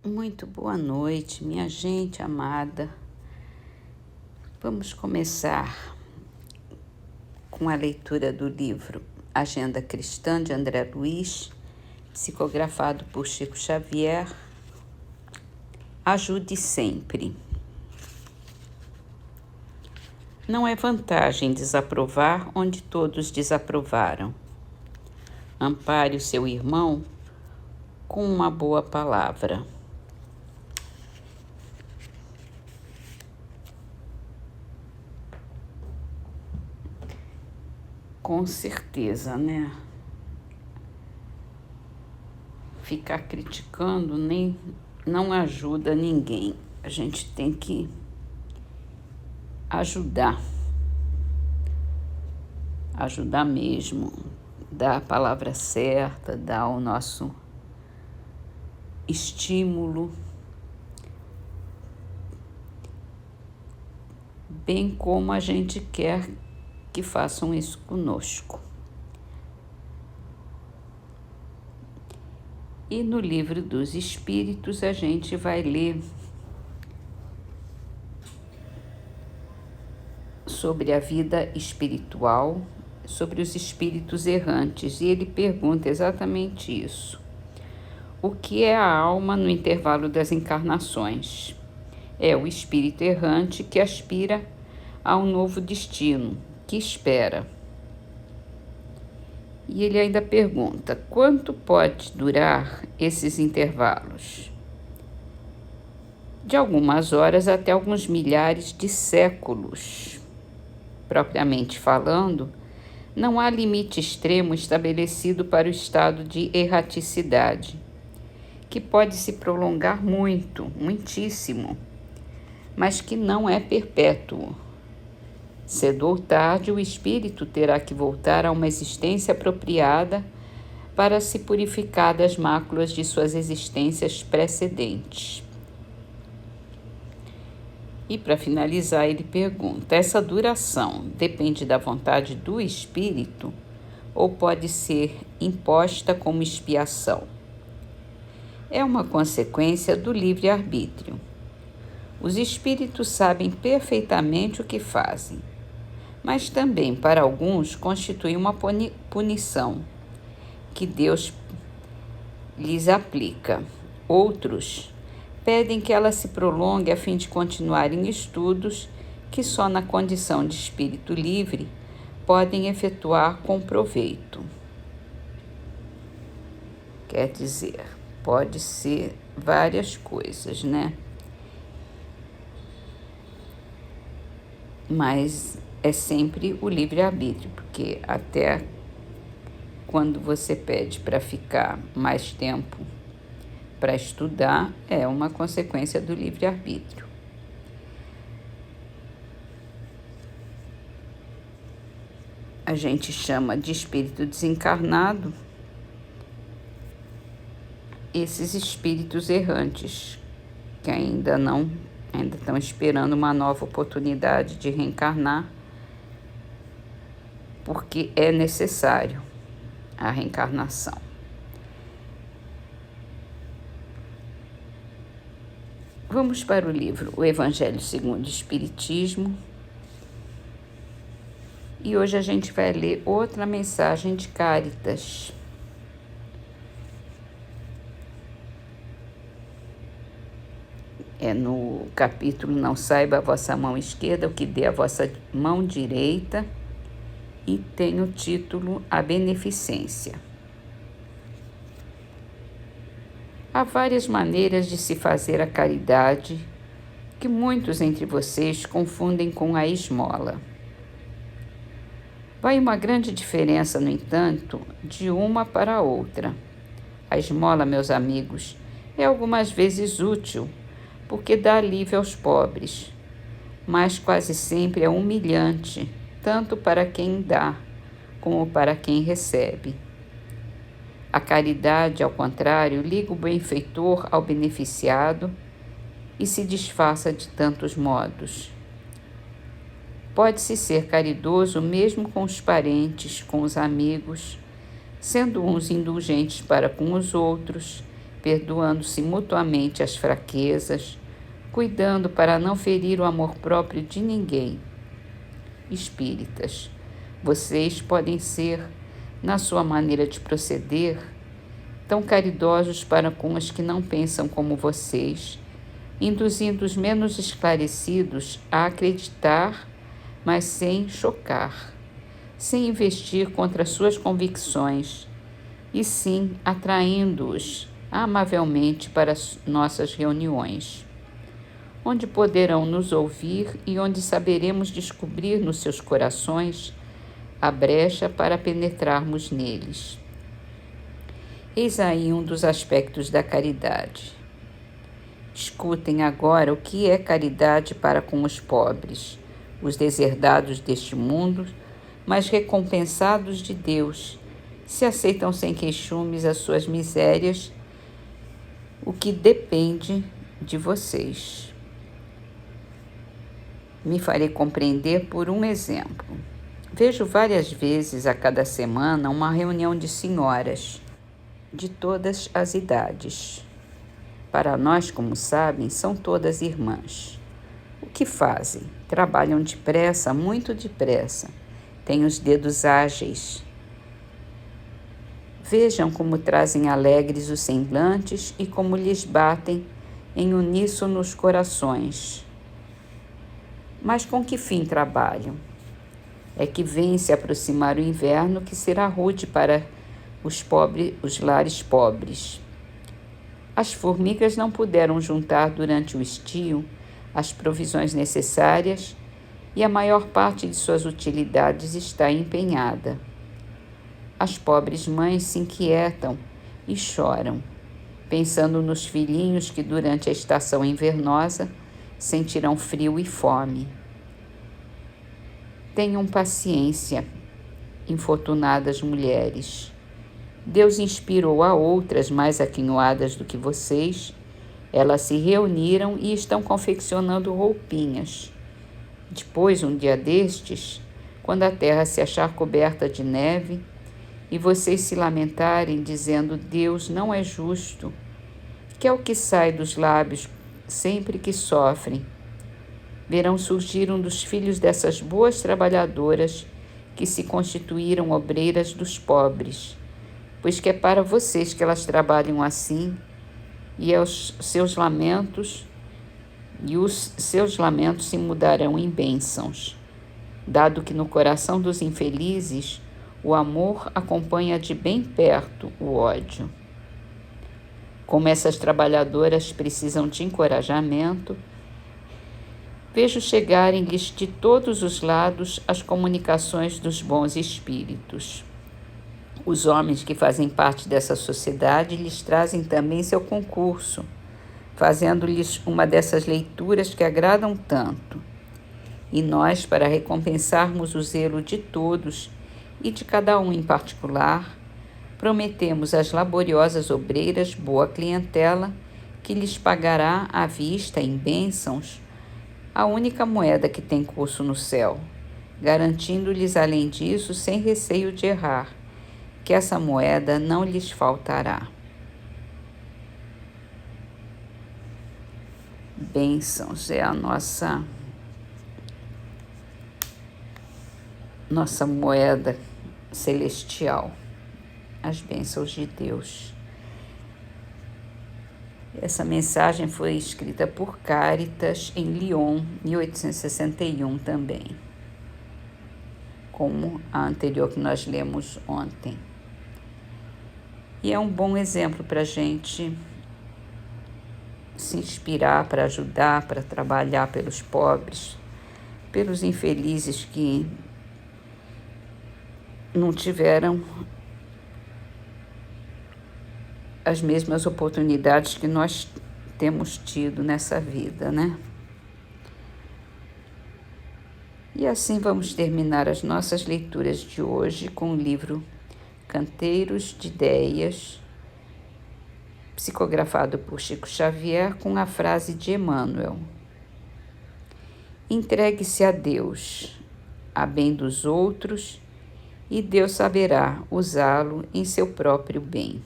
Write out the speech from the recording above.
Muito boa noite, minha gente amada. Vamos começar com a leitura do livro Agenda Cristã, de André Luiz, psicografado por Chico Xavier. Ajude sempre. Não é vantagem desaprovar onde todos desaprovaram. Ampare o seu irmão com uma boa palavra. Com certeza, né? Ficar criticando não ajuda ninguém. A gente tem que ajudar mesmo, dar a palavra certa, dar o nosso estímulo, bem como a gente quer que façam isso conosco. E no Livro dos Espíritos a gente vai ler sobre a vida espiritual, sobre os espíritos errantes, e ele pergunta exatamente isso. O que é a alma no intervalo das encarnações? É o espírito errante que aspira a um novo destino, que espera. E ele ainda pergunta: quanto pode durar esses intervalos? De algumas horas até alguns milhares de séculos. Propriamente falando, não há limite extremo estabelecido para o estado de erraticidade, que pode se prolongar muito, muitíssimo, mas que não é perpétuo. Cedo ou tarde, o espírito terá que voltar a uma existência apropriada para se purificar das máculas de suas existências precedentes. E para finalizar, ele pergunta: essa duração depende da vontade do espírito ou pode ser imposta como expiação? É uma consequência do livre-arbítrio. Os espíritos sabem perfeitamente o que fazem, mas também, para alguns, constitui uma punição que Deus lhes aplica. Outros pedem que ela se prolongue a fim de continuar em estudos que só na condição de espírito livre podem efetuar com proveito. Quer dizer, pode ser várias coisas, né? Mas é sempre o livre-arbítrio, porque até quando você pede para ficar mais tempo para estudar, é uma consequência do livre-arbítrio. A gente chama de espírito desencarnado esses espíritos errantes que ainda estão esperando uma nova oportunidade de reencarnar, porque é necessário a reencarnação. Vamos para o livro O Evangelho segundo o Espiritismo. E hoje a gente vai ler outra mensagem de Cáritas. É no capítulo Não saiba a vossa mão esquerda o que dê a vossa mão direita, e tem o título A Beneficência. Há várias maneiras de se fazer a caridade que muitos entre vocês confundem com a esmola. Vai uma grande diferença, no entanto, de uma para a outra. A esmola, meus amigos, é algumas vezes útil, porque dá alívio aos pobres, mas quase sempre é humilhante, tanto para quem dá como para quem recebe. A caridade, ao contrário, liga o benfeitor ao beneficiado e se disfarça de tantos modos. Pode-se ser caridoso mesmo com os parentes, com os amigos, sendo uns indulgentes para com os outros perdoando-se mutuamente as fraquezas, cuidando para não ferir o amor próprio de ninguém. Espíritas, vocês podem ser, na sua maneira de proceder, tão caridosos para com os que não pensam como vocês, induzindo os menos esclarecidos a acreditar, mas sem chocar, sem investir contra suas convicções, e sim atraindo-os amavelmente para as nossas reuniões, onde poderão nos ouvir e onde saberemos descobrir nos seus corações a brecha para penetrarmos neles. Eis aí um dos aspectos da caridade. Escutem agora o que é caridade para com os pobres, os deserdados deste mundo, mas recompensados de Deus, se aceitam sem queixumes as suas misérias, o que depende de vocês. Me farei compreender por um exemplo. Vejo várias vezes a cada semana uma reunião de senhoras de todas as idades. Para nós, como sabem, são todas irmãs. O que fazem? Trabalham depressa, muito depressa. Têm os dedos ágeis. Vejam como trazem alegres os semblantes e como lhes batem em uníssono os corações. Mas com que fim trabalham? É que vem se aproximar o inverno, que será rude para os lares pobres. As formigas não puderam juntar durante o estio as provisões necessárias e a maior parte de suas utilidades está empenhada. As pobres mães se inquietam e choram, pensando nos filhinhos que durante a estação invernosa sentirão frio e fome. Tenham paciência, infortunadas mulheres. Deus inspirou a outras mais aquinhoadas do que vocês. Elas se reuniram e estão confeccionando roupinhas. Depois, um dia destes, quando a terra se achar coberta de neve e vocês se lamentarem dizendo Deus não é justo, que é o que sai dos lábios sempre que sofrem, verão surgir um dos filhos dessas boas trabalhadoras que se constituíram obreiras dos pobres, pois que é para vocês que elas trabalham assim, e os seus lamentos se mudarão em bênçãos, dado que no coração dos infelizes o amor acompanha de bem perto o ódio. Como essas trabalhadoras precisam de encorajamento, vejo chegarem-lhes de todos os lados as comunicações dos bons espíritos. Os homens que fazem parte dessa sociedade lhes trazem também seu concurso, fazendo-lhes uma dessas leituras que agradam tanto. E nós, para recompensarmos o zelo de todos e de cada um em particular, prometemos às laboriosas obreiras boa clientela que lhes pagará à vista em bênçãos a única moeda que tem curso no céu, garantindo-lhes, além disso, sem receio de errar, que essa moeda não lhes faltará. Bênçãos é a nossa moeda celestial, as bênçãos de Deus. Essa mensagem foi escrita por Cáritas em Lyon, 1861 também, como a anterior que nós lemos ontem. E é um bom exemplo para a gente se inspirar, para ajudar, para trabalhar pelos pobres, pelos infelizes que não tiveram as mesmas oportunidades que nós temos tido nessa vida, né? E assim vamos terminar as nossas leituras de hoje com o livro Canteiros de Ideias, psicografado por Chico Xavier, com a frase de Emmanuel: entregue-se a Deus, a bem dos outros, e Deus saberá usá-lo em seu próprio bem.